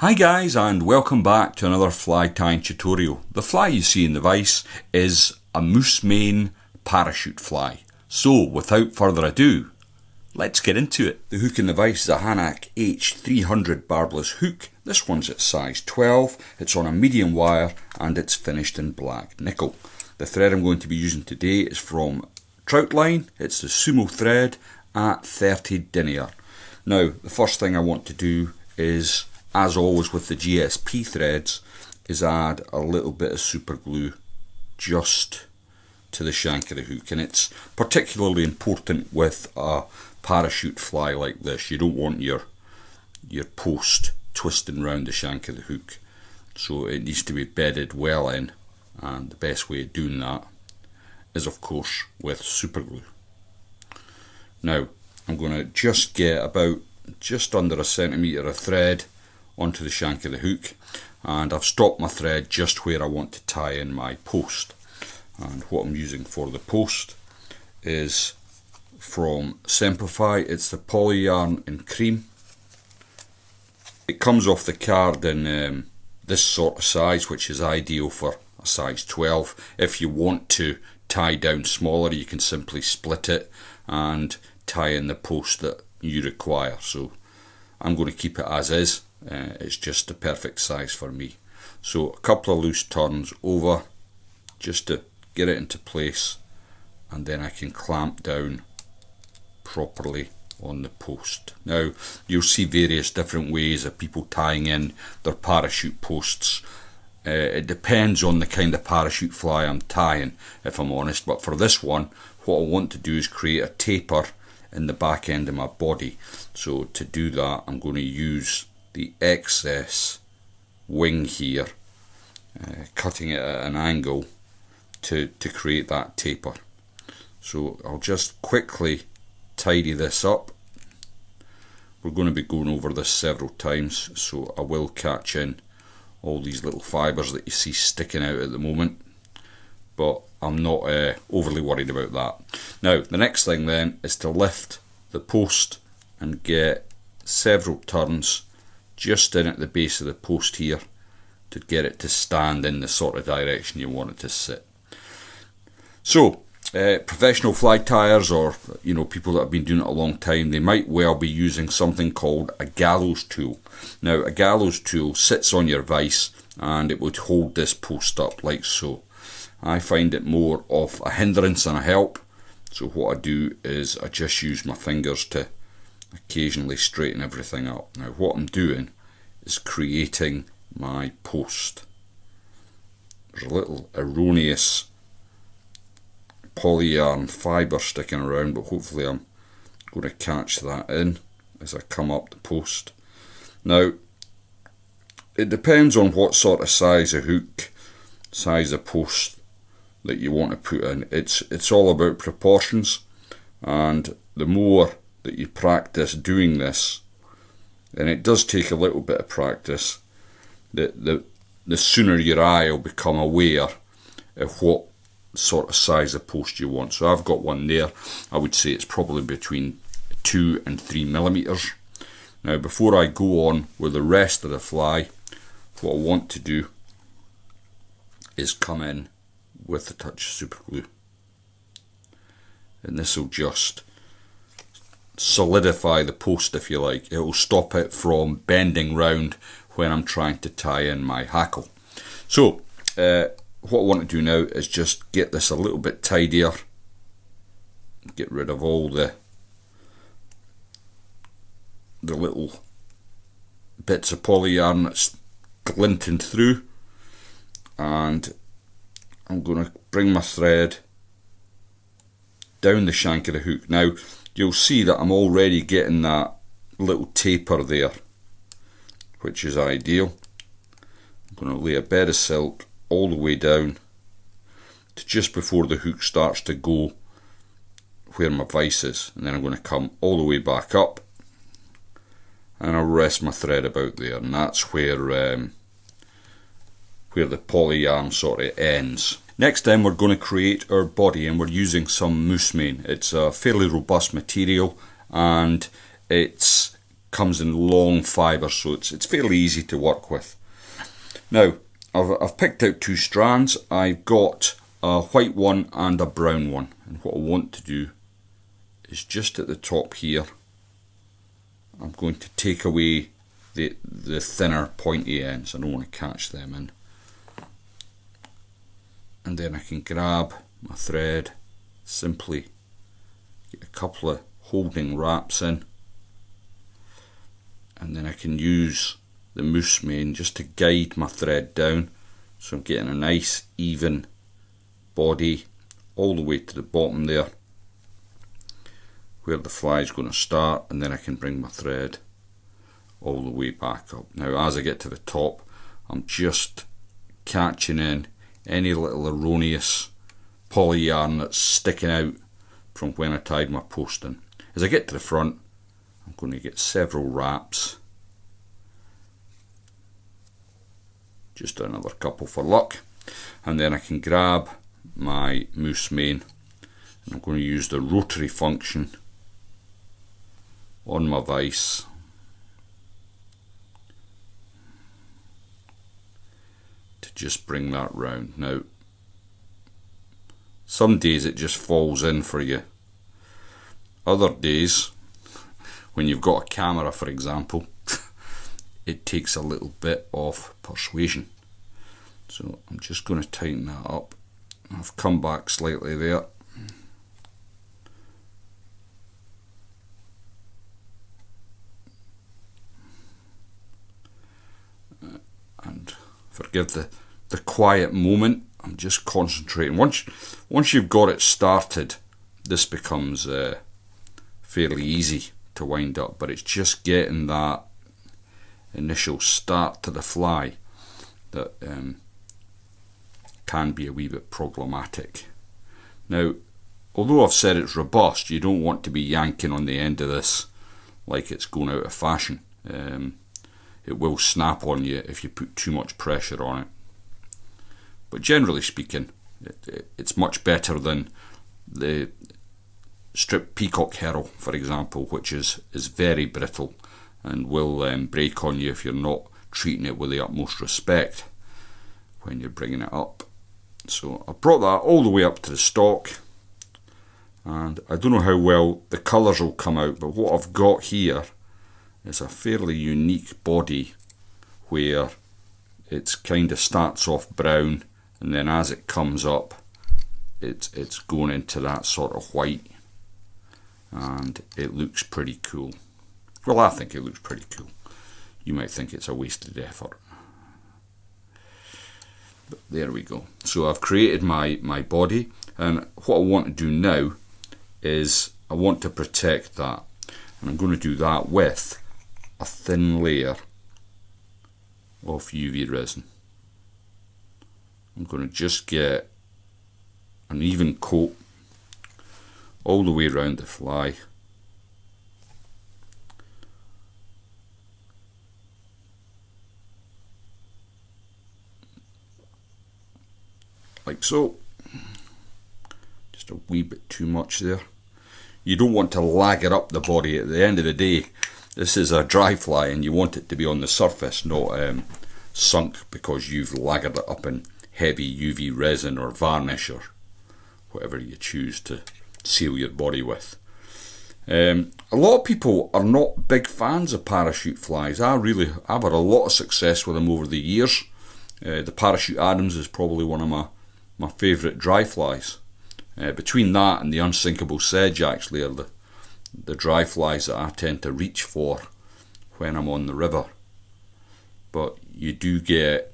Hi guys, and welcome back to another fly tying tutorial. The fly you see in the vise is a moose mane parachute fly. So without further ado, let's get into it. The hook in the vise is a Hanak H300 barbless hook. This one's at size 12, it's on a medium wire and it's finished in black nickel. The thread I'm going to be using today is from Trout line. It's the Sumo thread at 30 denier. Now the first thing I want to do is, as always with the GSP threads, is add a little bit of super glue just to the shank of the hook, and it's particularly important with a parachute fly like this. You don't want your post twisting round the shank of the hook, so it needs to be bedded well in, and the best way of doing that is of course with super glue. Now I'm going to just get about just under a centimetre of thread onto the shank of the hook, and I've stopped my thread just where I want to tie in my post. And what I'm using for the post is from Simplify. It's the poly yarn in cream. It comes off the card in this sort of size, which is ideal for a size 12. If you want to tie down smaller, you can simply split it and tie in the post that you require. So I'm going to keep it as is. It's just the perfect size for me. So a couple of loose turns over just to get it into place, and then I can clamp down properly on the post. Now you'll see various different ways of people tying in their parachute posts. It depends on the kind of parachute fly I'm tying, if I'm honest, but for this one what I want to do is create a taper in the back end of my body. So to do that I'm going to use the excess wing here, cutting it at an angle to create that taper. So I'll just quickly tidy this up. We're going to be going over this several times, so I will catch in all these little fibres that you see sticking out at the moment, but I'm not overly worried about that. Now the next thing then is to lift the post and get several turns just in at the base of the post here to get it to stand in the sort of direction you want it to sit. So professional fly tyers, or people that have been doing it a long time, they might well be using something called a gallows tool. Now a gallows tool sits on your vise and it would hold this post up like so. I find it more of a hindrance than a help, so what I do is I just use my fingers to occasionally straighten everything up. Now what I'm doing is creating my post. There's a little erroneous poly yarn fibre sticking around, but hopefully I'm going to catch that in as I come up the post. Now it depends on what sort of size of hook, size of post that you want to put in. It's all about proportions, and the more that you practice doing this, and it does take a little bit of practice, the sooner your eye will become aware of what sort of size of post you want. So I've got one there. I would say it's probably between 2 and 3 millimeters. Now before I go on with the rest of the fly, what I want to do is come in with a touch of super glue, and this will just solidify the post, if you like. It will stop it from bending round when I'm trying to tie in my hackle. So what I want to do now is just get this a little bit tidier, get rid of all the little bits of poly yarn that's glinting through, and I'm going to bring my thread down the shank of the hook. Now you'll see that I'm already getting that little taper there, which is ideal. I'm going to lay a bed of silk all the way down to just before the hook starts to go where my vise is, and then I'm going to come all the way back up and I'll rest my thread about there, and that's where the poly yarn sort of ends. Next then we're going to create our body, and we're using some moose mane. It's a fairly robust material and it's comes in long fibres, so it's fairly easy to work with. Now, I've picked out 2 strands. I've got a white one and a brown one, and what I want to do is just at the top here, I'm going to take away the thinner pointy ends. I don't want to catch them in. And then I can grab my thread, simply get a couple of holding wraps in, and then I can use the moose mane just to guide my thread down, so I'm getting a nice even body all the way to the bottom there where the fly is going to start, and then I can bring my thread all the way back up. Now as I get to the top, I'm just catching in any little erroneous poly yarn that's sticking out from when I tied my post in. As I get to the front, I'm going to get several wraps, just another couple for luck, and then I can grab my moose mane, and I'm going to use the rotary function on my vise to just bring that round. Now, some days it just falls in for you. Other days, when you've got a camera, for example, it takes a little bit of persuasion. So I'm just going to tighten that up. I've come back slightly there. And forgive the quiet moment. I'm just concentrating. Once you've got it started, this becomes fairly easy to wind up, but it's just getting that initial start to the fly that can be a wee bit problematic. Now, although I've said it's robust, you don't want to be yanking on the end of this like it's going out of fashion. It will snap on you if you put too much pressure on it. But generally speaking, it's much better than the strip peacock herring, for example, which is very brittle and will break on you if you're not treating it with the utmost respect when you're bringing it up. So I brought that all the way up to the stalk, and I don't know how well the colours will come out, but what I've got here is a fairly unique body where it kind of starts off brown, and then as it comes up it's going into that sort of white, and it looks pretty cool. Well, I think it looks pretty cool. You might think it's a wasted effort, but there we go. So I've created my body, and what I want to do now is I want to protect that, and I'm going to do that with a thin layer of UV resin. I'm going to just get an even coat all the way around the fly. Like so. Just a wee bit too much there. You don't want to lag it up the body. At the end of the day, this is a dry fly and you want it to be on the surface, not sunk because you've lagered it up in heavy UV resin or varnish or whatever you choose to seal your body with. A lot of people are not big fans of parachute flies. I've had a lot of success with them over the years. The Parachute Adams is probably one of my favourite dry flies. Between that and the Unsinkable Sedge actually are the dry flies that I tend to reach for when I'm on the river. But you do get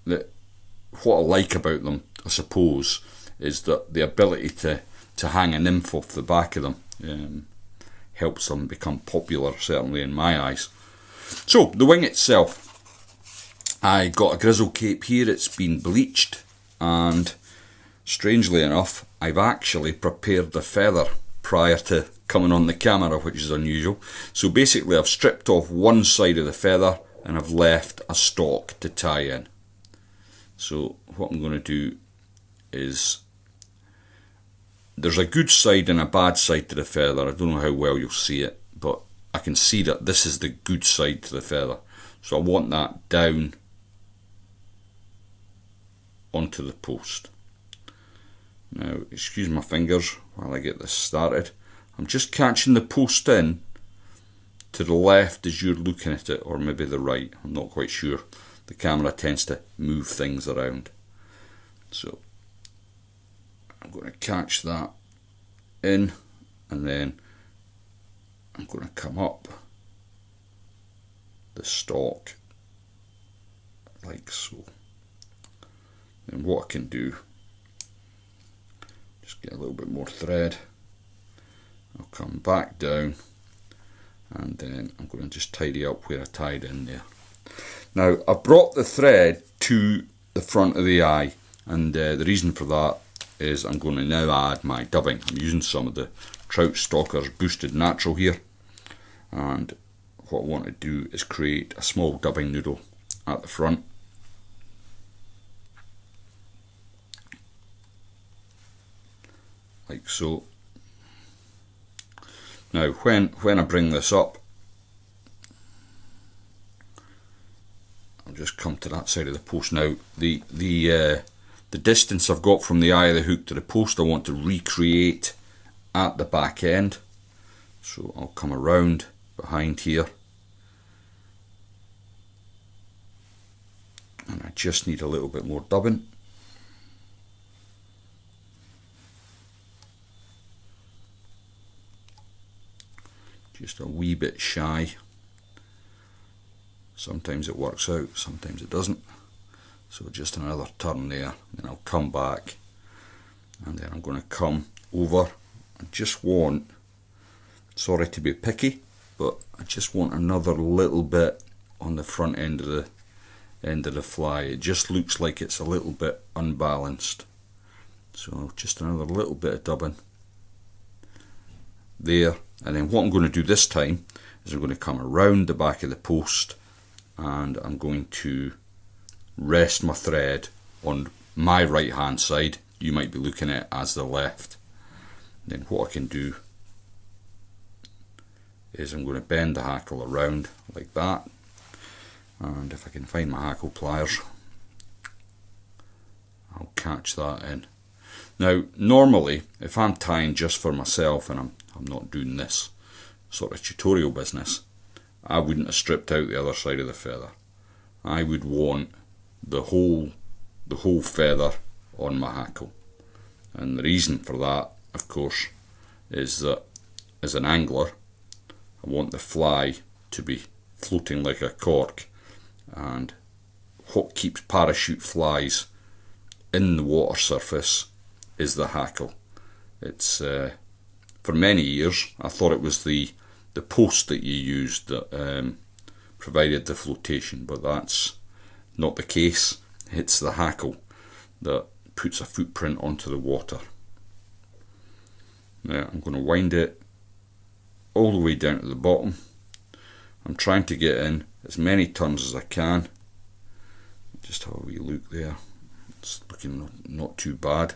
what I like about them, I suppose, is that the ability to hang a nymph off the back of them helps them become popular, certainly in my eyes. So the wing itself, I got a grizzle cape here. It's been bleached, and strangely enough, I've actually prepared the feather prior to coming on the camera, which is unusual. So basically I've stripped off one side of the feather and I've left a stalk to tie in. So what I'm going to do is, there's a good side and a bad side to the feather. I don't know how well you'll see it, but I can see that this is the good side to the feather. So I want that down onto the post. Now, excuse my fingers while I get this started. I'm just catching the post in to the left as you're looking at it, or maybe the right, I'm not quite sure. The camera tends to move things around. So I'm going to catch that in, and then I'm going to come up the stalk like so. And what I can do, just get a little bit more thread. I'll come back down, and then I'm going to just tidy up where I tied in there. Now I've brought the thread to the front of the eye, and the reason for that is I'm going to now add my dubbing. I'm using some of the Trout Stalker's Boosted Natural here, and what I want to do is create a small dubbing noodle at the front. Like so. Now when I bring this up, I'll just come to that side of the post. Now the distance I've got from the eye of the hook to the post I want to recreate at the back end. So I'll come around behind here, and I just need a little bit more dubbing. Just a wee bit shy. Sometimes it works out, sometimes it doesn't. So just another turn there, then I'll come back, and then I'm going to come over. I just want, sorry to be picky, but I just want another little bit on the front end of the fly. It just looks like it's a little bit unbalanced. So just another little bit of dubbing there. And then what I'm going to do this time is I'm going to come around the back of the post, and I'm going to rest my thread on my right hand side. You might be looking at it as the left. Then what I can do is I'm going to bend the hackle around like that, and if I can find my hackle pliers, I'll catch that in. Now normally if I'm tying just for myself and I'm not doing this sort of tutorial business, I wouldn't have stripped out the other side of the feather. I would want the whole feather on my hackle, and the reason for that, of course, is that as an angler I want the fly to be floating like a cork, and what keeps parachute flies in the water surface is the hackle. It's for many years I thought it was the post that you used that provided the flotation, but that's not the case. It's the hackle that puts a footprint onto the water. Now I'm going to wind it all the way down to the bottom. I'm trying to get in as many turns as I can. Just have a wee look there. It's looking not too bad.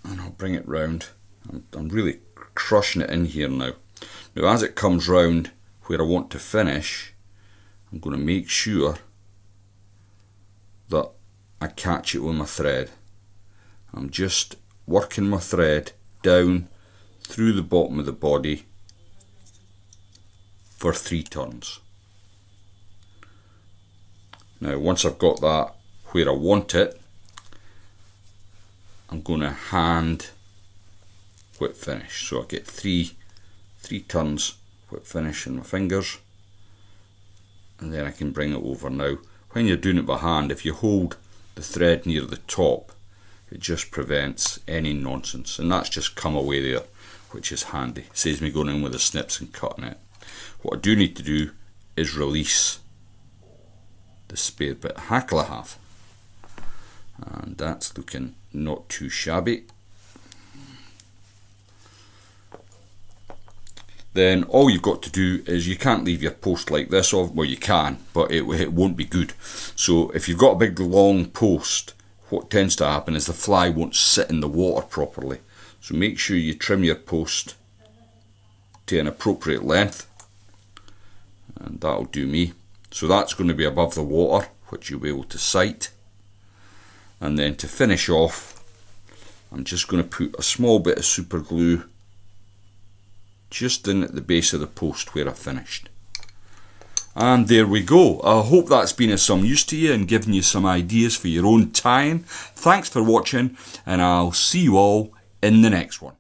And I'll bring it round. I'm really crushing it in here now. Now as it comes round where I want to finish, I'm going to make sure that I catch it with my thread. I'm just working my thread down through the bottom of the body for 3 turns. Now once I've got that where I want it, I'm going to hand whip finish. So I get three turns whip finish in my fingers, and then I can bring it over. Now when you're doing it by hand, if you hold the thread near the top, it just prevents any nonsense, and that's just come away there, which is handy. It saves me going in with the snips and cutting it. What I do need to do is release the spare bit of hackle I have, and that's looking not too shabby. Then all you've got to do is, you can't leave your post like this, well you can, but it won't be good. So if you've got a big long post, what tends to happen is the fly won't sit in the water properly. So make sure you trim your post to an appropriate length, and that'll do me. So that's going to be above the water, which you'll be able to sight. And then to finish off, I'm just going to put a small bit of super glue just in at the base of the post where I finished. And there we go. I hope that's been of some use to you and given you some ideas for your own tying. Thanks for watching, and I'll see you all in the next one.